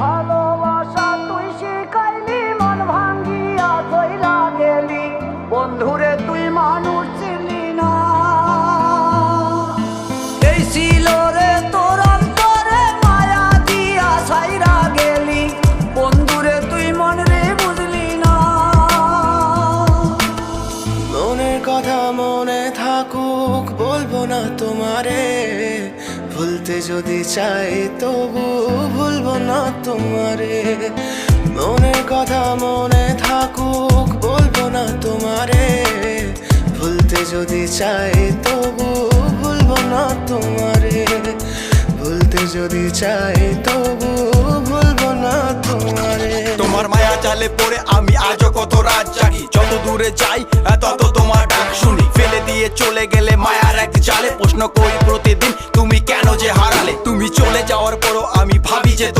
ভালোবাসা তুই শিখাইলি, মন ভাঙ্গিয়া চইলা গেলি, বন্ধুরে তুই মানুষ ছিলি না। এই ছিল রে তোর অন্তরে মায়া দিয়া ছাইরা গেলি, বন্ধুরে তুই মন রে বুঝলি না। মনের কথা মনে থাকুক বলবো না তোমারে, ভুলতে যদি চাই তবু ভুলবো না তোমারে। মনের কথা মনে থাকুক বলবো না তোমারে, ভুলতে যদি চাই তবু ভুলবো না তোমারে। ভুলতে যদি চাই তবু ভুলবো না তোমারে। তোমার মায়া জালে পড়ে আমি আজও কত রাত জাগি, যত দূরে যাই তত তোমার ডাক শুনি। ফেলে দিয়ে চলে গেলে মায়ার এক জালে, প্রশ্ন করি প্রতিদিন তুমি কেন যে হারালে। তুমি চলে যাওয়ার পরও